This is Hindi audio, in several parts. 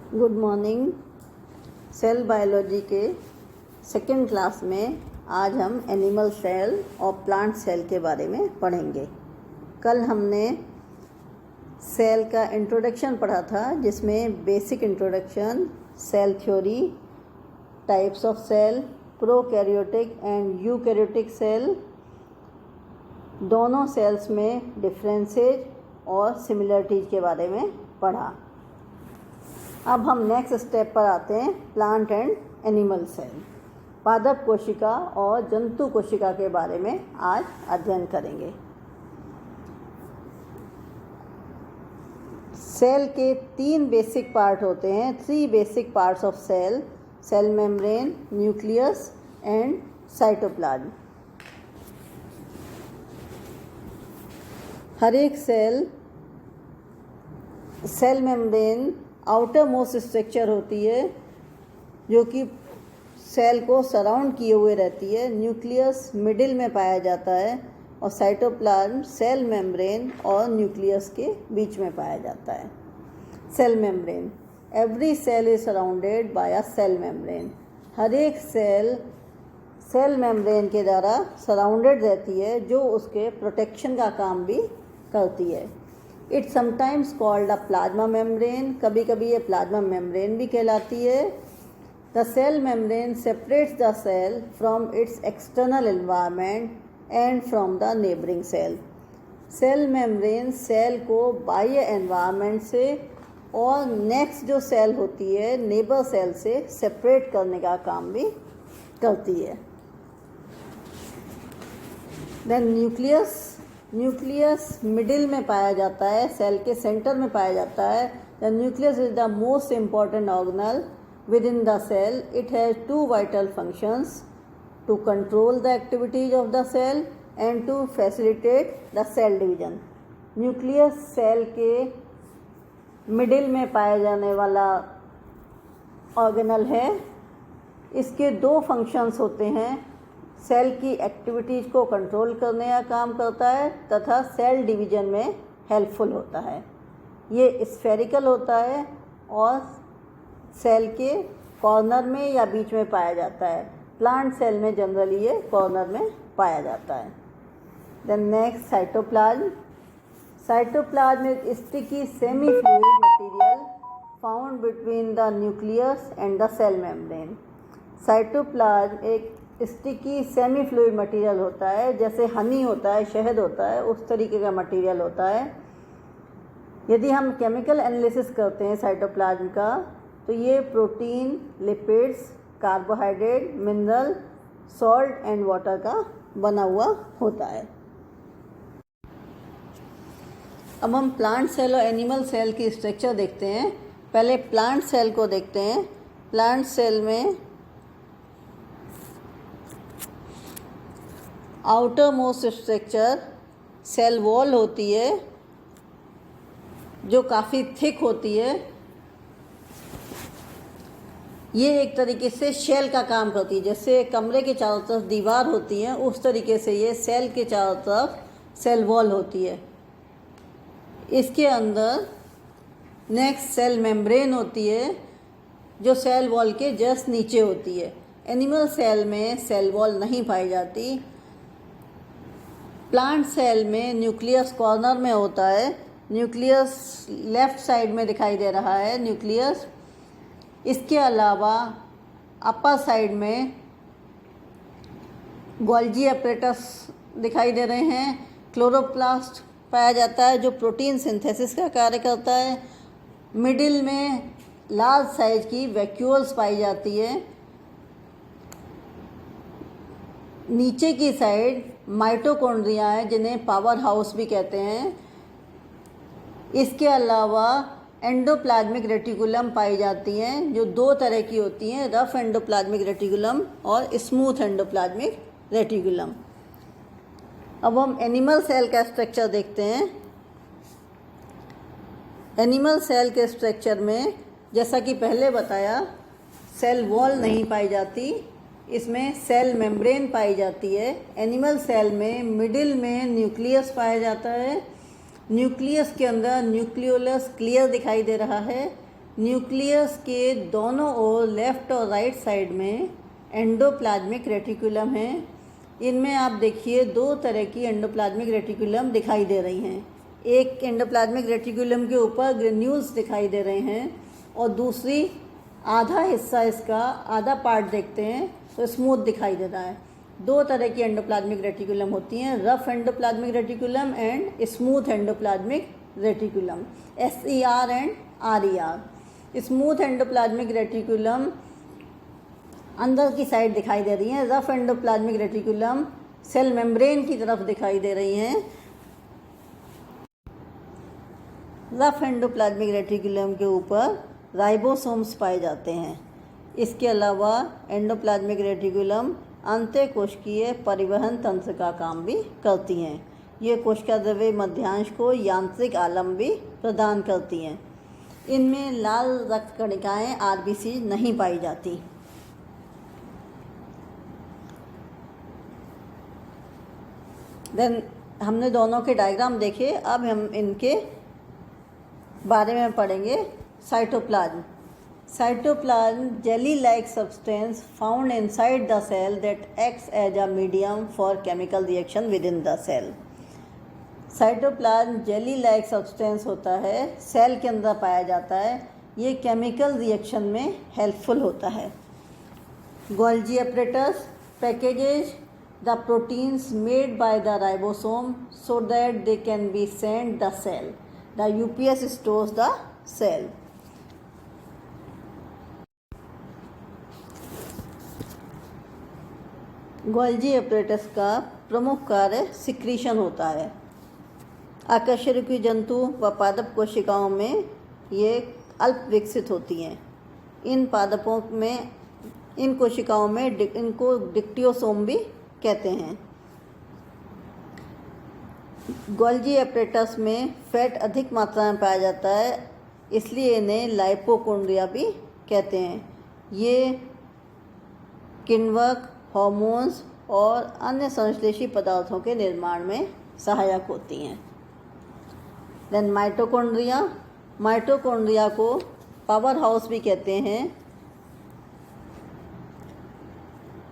Good morning. सेल बायोलॉजी के सेकेंड क्लास में आज हम एनिमल सेल और प्लांट सेल के बारे में पढ़ेंगे। कल हमने सेल का इंट्रोडक्शन पढ़ा था, जिसमें basic introduction, cell theory, types of cell, prokaryotic and eukaryotic cell, दोनों सेल्स में डिफरेंसेस और सिमिलरिटीज़ के बारे में पढ़ा। अब हम नेक्स्ट स्टेप पर आते हैं, प्लांट एंड एनिमल सेल। पादप कोशिका और जंतु कोशिका के बारे में आज अध्ययन करेंगे। सेल के 3 बेसिक पार्ट होते हैं, 3 basic parts of cell: cell membrane, nucleus and cytoplasm. हर एक cell membrane outer most structure होती है, जो कि सेल को सराउंड किए हुए रहती है। न्यूक्लियस मिडिल में पाया जाता है और साइटोप्लाज्म सेल मेम्ब्रेन और न्यूक्लियस के बीच में पाया जाता है। Cell membrane, every cell is surrounded by a cell membrane. हर एक सेल मेम्ब्रेन के द्वारा सराउंडेड रहती है, जो उसके प्रोटेक्शन का काम भी करती है। It's sometimes called a plasma membrane, कभी कभी ये प्लाज्मा मेम्ब्रेन भी कहलाती है। The cell membrane separates the cell from its external environment and from the neighbouring cell. Cell membrane cell को बाह्य एनवायरनमेंट से और नेक्स्ट जो सेल होती है नेबर सेल से सेपरेट करने का काम भी करती है। देन न्यूक्लियस मिडिल में पाया जाता है, सेल के सेंटर में पाया जाता है। The nucleus is the most important organelle within the cell. It has 2 vital functions: to control the activities of the cell and to facilitate the cell division. Nucleus cell के मिडिल में पाया जाने वाला ऑर्गेनल है। इसके 2 फंक्शंस होते हैं: सेल की एक्टिविटीज़ को कंट्रोल करने का काम करता है तथा सेल डिवीजन में हेल्पफुल होता है। ये स्फेरिकल होता है और सेल के कॉर्नर में या बीच में पाया जाता है। प्लांट सेल में जनरली ये कॉर्नर में पाया जाता है। Then next, cytoplasm. Cytoplasm is sticky semi fluid material found between the nucleus and the cell membrane. Cytoplasm एक स्टिकी सेमी फ्लूइड मटेरियल होता है, जैसे हनी होता है, शहद होता है, उस तरीके का मटेरियल होता है। यदि हम केमिकल एनालिसिस करते हैं साइटोप्लाज्म का, तो ये protein, lipids, carbohydrate, mineral, salt and water का बना हुआ होता है। अब हम प्लांट सेल और एनिमल सेल की स्ट्रक्चर देखते हैं। पहले प्लांट सेल को देखते हैं। प्लांट सेल में outer most structure cell wall होती है, जो काफ़ी थिक होती है। ये एक तरीके से शेल का काम करती है, जैसे कमरे के चारों तरफ दीवार होती है, उस तरीके से ये सेल के चारों तरफ सेल वॉल होती है। इसके अंदर नेक्स्ट सेल मेम्ब्रेन होती है, जो सेल वॉल के जस्ट नीचे होती है। एनिमल सेल में सेल वॉल नहीं पाई जाती। प्लांट सेल में न्यूक्लियस कॉर्नर में होता है। न्यूक्लियस लेफ़्ट साइड में दिखाई दे रहा है न्यूक्लियस। इसके अलावा अपर साइड में गोल्जी अपरेटस दिखाई दे रहे हैं। क्लोरोप्लास्ट पाया जाता है, जो प्रोटीन सिंथेसिस का कार्य करता है। मिडिल में लार्ज साइज की वैक्यूल्स पाई जाती है। नीचे की साइड माइटोकॉन्ड्रिया है, जिन्हें पावर हाउस भी कहते हैं। इसके अलावा एंडोप्लाज्मिक रेटिकुलम पाई जाती हैं, जो 2 तरह की होती हैं: रफ एंडोप्लाज्मिक रेटिकुलम और स्मूथ एंडोप्लाज्मिक रेटिकुलम। अब हम एनिमल सेल का स्ट्रक्चर देखते हैं। एनिमल सेल के स्ट्रक्चर में, जैसा कि पहले बताया, सेल वॉल नहीं पाई जाती। इसमें सेल मेम्ब्रेन पाई जाती है। एनिमल सेल में मिडिल में न्यूक्लियस पाया जाता है। न्यूक्लियस के अंदर न्यूक्लियोलस क्लियर दिखाई दे रहा है। न्यूक्लियस के दोनों ओर लेफ्ट और राइट साइड में एंडोप्लाज्मिक रेटिकुलम है। इनमें आप देखिए दो तरह की एंडोप्लाज्मिक रेटिकुलम दिखाई दे रही हैं। एक एंडोप्लाज्मिक रेटिकुलम के ऊपर ग्रेन्यूल्स दिखाई दे रहे हैं और दूसरी आधा हिस्सा इसका आधा पार्ट देखते हैं तो स्मूथ दिखाई दे रहा है। दो तरह की एंडोप्लाज्मिक रेटिकुलम होती हैं, rough endoplasmic reticulum and smooth endoplasmic reticulum, SER and RER। Smooth endoplasmic reticulum अंदर की साइड दिखाई दे रही हैं, rough endoplasmic reticulum cell membrane की तरफ दिखाई दे रही हैं। रफ एंडोप्लाज्मिक रेटिकुलम के ऊपर राइबोसोम्स पाए जाते हैं। इसके अलावा एंडोप्लाज्मिक रेटिकुलम अंतःकोशिकीय परिवहन तंत्र का काम भी करती हैं। ये कोशिका द्रव्य मध्यांश को यांत्रिक आलम भी प्रदान करती हैं। इनमें लाल रक्त कणिकाएँ RBC नहीं पाई जाती। देन हमने दोनों के डायग्राम देखे, अब हम इनके बारे में पढ़ेंगे। Cytoplasm. Cytoplasm, jelly-like substance found inside the cell that acts as a medium for chemical reaction within the cell. Cytoplasm jelly-like substance होता है, सेल के अंदर पाया जाता है। ये केमिकल रिएक्शन में हेल्पफुल होता है। Golgi apparatus packages the proteins made by the ribosome so that they can be sent the cell. The UPS stores the cell. Golgi apparatus का प्रमुख कार्य सिक्रीशन होता है। अकशेरुकी जंतु व पादप कोशिकाओं में ये अल्प विकसित होती हैं। इन पादपों में, इन कोशिकाओं में इनको डिक्टियोसोम भी कहते हैं। गोल्जी एपरेटस में फैट अधिक मात्रा में पाया जाता है, इसलिए इन्हें लाइपोकोंड्रिया भी कहते हैं। ये किण्वक, हार्मोन्स और अन्य संश्लेषी पदार्थों के निर्माण में सहायक होती हैं। Then mitochondria. माइटोकॉन्ड्रिया को पावर हाउस भी कहते हैं।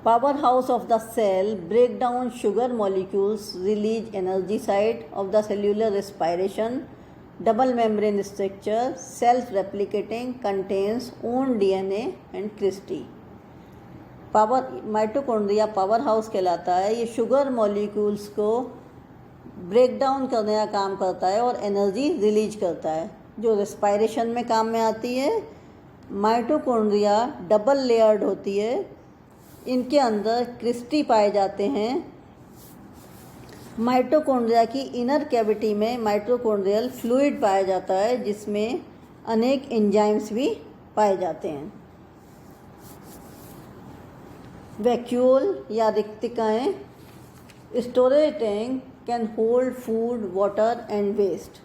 Power house of the cell break down sugar molecules, release energy site of the cellular respiration, double membrane structure, self replicating, contains own DNA and cristae. Mitochondria power house कहलाता है। ये शुगर मॉलिक्यूल्स को ब्रेक डाउन करने का काम करता है और एनर्जी रिलीज करता है, जो रेस्पिरेशन में काम में आती है। माइटोकॉन्ड्रिया डबल लेयर्ड होती है। इनके अंदर क्रिस्टी पाए जाते हैं। माइटोकॉन्ड्रिया की इनर कैविटी में माइटोकॉन्ड्रियल फ्लूइड पाया जाता है, जिसमें अनेक एंजाइम्स भी पाए जाते हैं। वैक्यूल या रिक्तिकाएँ। Storage tank can hold food, water and waste.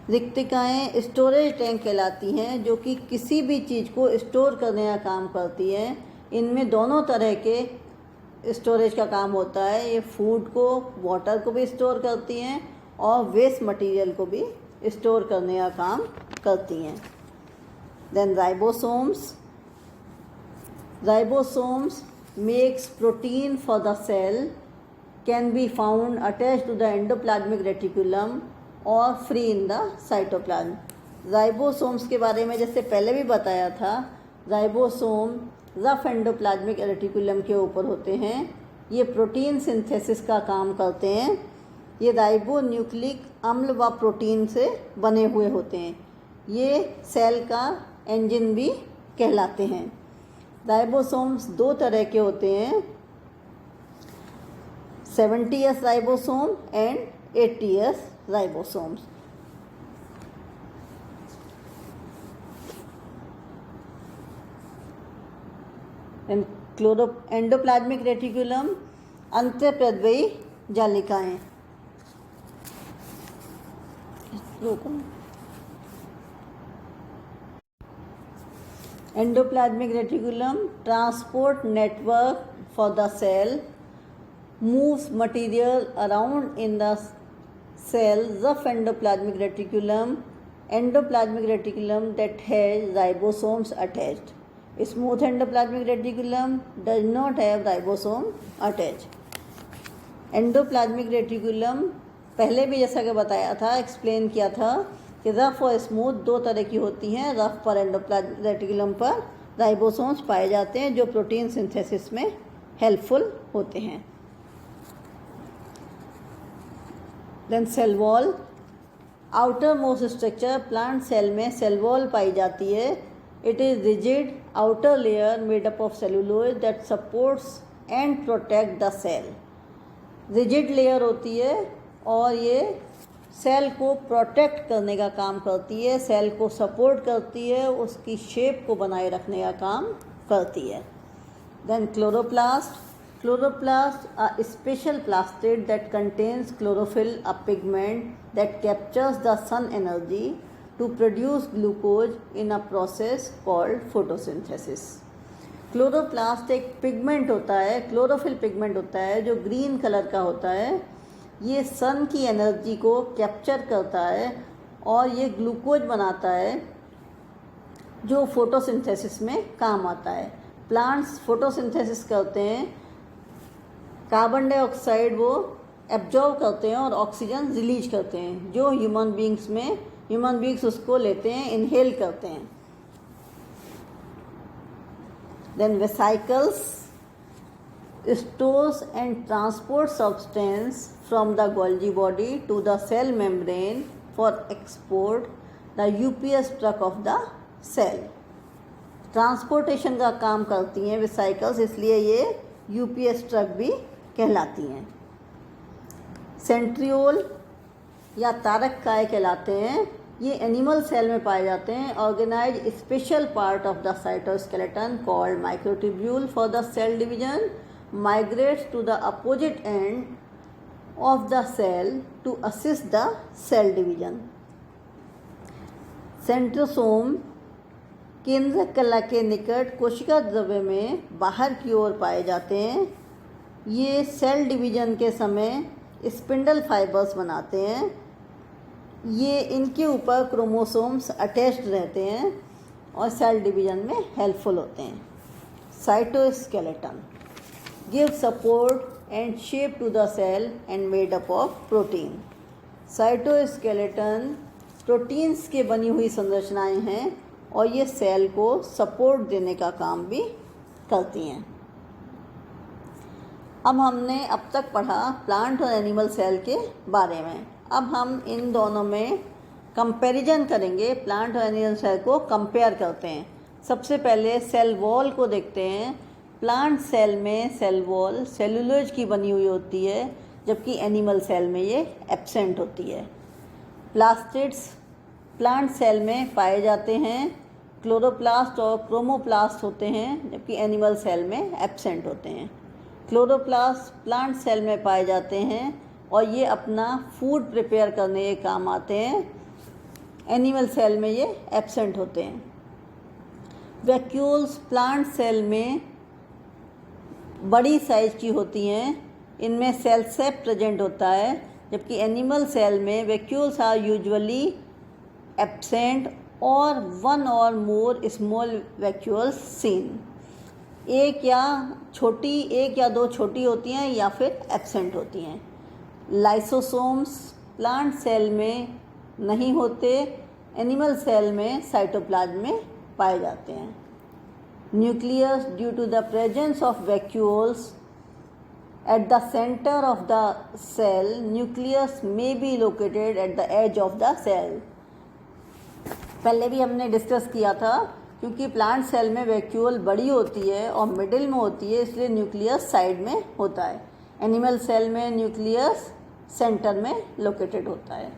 रिक्तिकाएँ स्टोरेज टैंक कहलाती हैं, जो कि किसी भी चीज़ को स्टोर करने का काम करती हैं। इनमें दोनों तरह के स्टोरेज का काम होता है। ये फूड को, वाटर को भी स्टोर करती हैं और वेस्ट मटेरियल को भी स्टोर करने का काम करती हैं। Then ribosomes. Ribosomes makes protein for the cell, can be found attached to the endoplasmic reticulum or free in the cytoplasm. Ribosomes के बारे में जैसे पहले भी बताया था, राइबोसोम रफ एंडोप्लाज्मिक रेटिकुलम के ऊपर होते हैं। ये प्रोटीन सिंथेसिस का काम करते हैं। ये राइबो न्यूक्लिक अम्ल व प्रोटीन से बने हुए होते हैं। ये सेल का इंजन भी कहलाते हैं। राइबोसोम्स दो तरह के होते हैं, 70S ribosome and 80S ribosomes. Endoplasmic reticulum अंतःप्रद्रवी जालिकाएं। Endoplasmic reticulum transport network for the cell, moves material around in the cell. Rough endoplasmic reticulum endoplasmic reticulum that has ribosomes attached. Smooth endoplasmic reticulum does not have ribosome attached. Endoplasmic reticulum पहले भी जैसा कि बताया था, एक्सप्लेन किया था कि रफ और स्मूथ दो तरह की होती हैं। रफ पर एंडोप्लाज्मिक रेटिकुलम पर राइबोसोम्स पाए जाते हैं जो प्रोटीन सिंथेसिस में हेल्पफुल होते हैं। Then cell wall, outer most structure plant cell में सेल वॉल पाई जाती है। It is rigid outer layer made up of cellulose that supports and protect the cell. Rigid layer होती है और ये सेल को प्रोटेक्ट करने का काम करती है, सेल को सपोर्ट करती है, उसकी शेप को बनाए रखने का काम करती है। Then chloroplast, chloroplast a special plastid that contains chlorophyll, a pigment that captures the sun energy to produce glucose in a process called photosynthesis. Chloroplast एक पिगमेंट होता है, क्लोरोफिल पिगमेंट होता है जो ग्रीन कलर का होता है। ये सन की एनर्जी को कैप्चर करता है और ये ग्लूकोज बनाता है जो फोटोसिंथेसिस में काम आता है। प्लांट्स फोटोसिंथेसिस करते हैं, कार्बन डाइऑक्साइड वो एब्जॉर्ब करते हैं और ऑक्सीजन रिलीज करते हैं, जो ह्यूमन बींग्स उसको लेते हैं, इनहेल करते हैं। Then vesicles stores and transport substance from the Golgi body to the cell membrane for export, the UPS truck of the cell. Transportation का काम करती हैं वेसाइकल्स, इसलिए ये यूपीएस ट्रक भी कहलाती हैं। सेंट्रियोल या तारक काय कहलाते हैं। ये एनिमल सेल में पाए जाते हैं। Organise special part of the cytoskeleton called microtubule for the cell division migrates to the opposite end of the cell to assist the cell division. Centrosome केंद्र कला के निकट कोशिका द्रव्य में बाहर की ओर पाए जाते हैं। ये सेल डिवीजन के समय स्पिंडल फाइबर्स बनाते हैं। ये इनके ऊपर क्रोमोसोम्स अटैच्ड रहते हैं और सेल डिवीजन में हेल्पफुल होते हैं। Cytoskeleton give support and shape to the cell and made up of protein. Cytoskeleton proteins के बनी हुई संरचनाएं हैं और ये सेल को सपोर्ट देने का काम भी करती हैं। अब हमने अब तक पढ़ा प्लांट और एनिमल सेल के बारे में। अब हम इन दोनों में कंपैरिजन करेंगे, प्लांट और एनिमल सेल को कंपेयर करते हैं। सबसे पहले सेल वॉल को देखते हैं। प्लांट सेल में सेल वॉल सेलुलोज की बनी हुई होती है, जबकि एनिमल सेल में ये एब्सेंट होती है। प्लास्टिड्स प्लांट सेल में पाए जाते हैं। क्लोरोप्लास्ट और क्रोमोप्लास्ट होते हैं, जबकि एनिमल सेल में एब्सेंट होते हैं। क्लोरोप्लास्ट प्लांट सेल में पाए जाते हैं और ये अपना फूड प्रिपेयर करने के काम आते हैं। एनिमल सेल में ये एब्सेंट होते हैं। वैक्यूल्स प्लांट सेल में बड़ी साइज की होती हैं, इनमें सेल सेप प्रेजेंट होता है, जबकि एनिमल सेल में वैक्यूल्स आर यूजुअली एब्सेंट और वन और मोर स्मॉल वैक्यूल्स सीन। एक या दो छोटी होती हैं या फिर एब्सेंट होती हैं। लाइसोसोम्स प्लांट सेल में नहीं होते, एनिमल सेल में साइटोप्लाज्म में पाए जाते हैं। Nucleus due to the presence of vacuoles at the centre of the cell, nucleus may be located at the edge of the cell. पहले भी हमने डिस्कस किया था, क्योंकि प्लांट सेल में वैक्यूल बड़ी होती है और मिडिल में होती है, इसलिए न्यूक्लियस साइड में होता है। एनिमल सेल में न्यूक्लियस सेंटर में लोकेटेड होता है।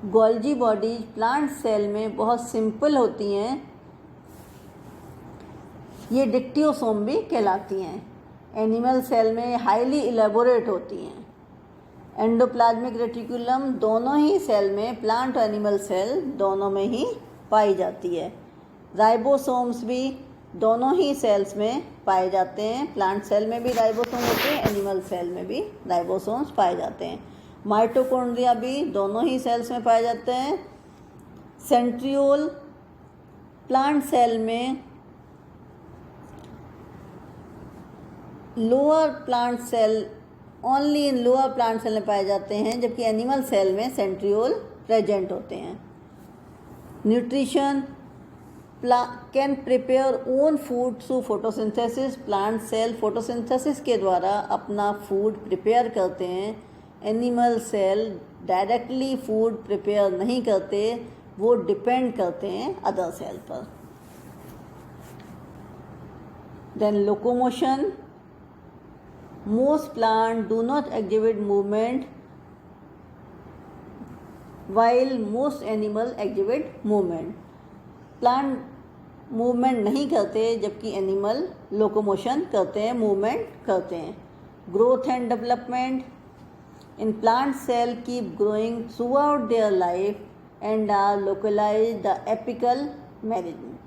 गोल्जी बॉडीज प्लांट सेल में बहुत सिंपल होती हैं, ये डिक्टियोसोम भी कहलाती हैं। एनिमल सेल में हाईली इलेबोरेट होती हैं। एंडोप्लाज्मिक रेटिकुलम दोनों ही सेल में, प्लांट और एनिमल सेल दोनों में ही पाई जाती है। राइबोसोम्स भी दोनों ही सेल्स में पाए जाते हैं। प्लांट सेल में भी राइबोसोम होते हैं, एनिमल सेल में भी राइबोसोम्स पाए जाते हैं। माइटोकॉन्ड्रिया भी दोनों ही सेल्स में पाए जाते हैं। सेंट्रियोल प्लांट सेल में lower plant cell only in lower plant cell में पाए जाते हैं, जबकि एनिमल सेल में सेंट्रियोल प्रेजेंट होते हैं। Nutrition can prepare own food through photosynthesis. Plant cell photosynthesis के द्वारा अपना फूड प्रिपेयर करते हैं। Animal cell directly food prepare नहीं करते, वो डिपेंड करते हैं अदर सेल पर। Then locomotion, most plant do not exhibit movement while most animal exhibit movement. Plant movement नहीं करते, जबकि एनिमल लोकोमोशन करते हैं, मूवमेंट करते हैं। Growth and development, in plant cell keep growing throughout their life and are localise the apical meridian.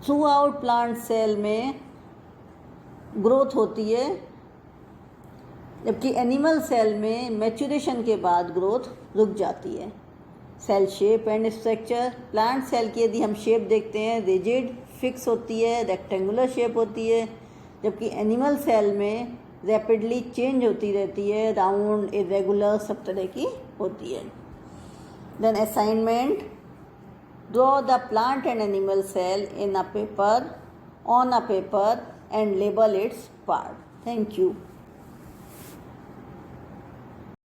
Throughout plant cell में ग्रोथ होती है, जबकि एनिमल सेल में मैच्योरेशन के बाद ग्रोथ रुक जाती है। Cell shape and structure, plant cell की यदि हम शेप देखते हैं, रिजिड फिक्स होती है, रेक्टेंगुलर शेप होती है, जबकि एनिमल सेल में रैपिडली चेंज होती रहती है, राउंड, इरेगुलर, सब तरह की होती है। Then assignment, draw the plant and animal cell in a paper, on a paper and label its part. Thank you.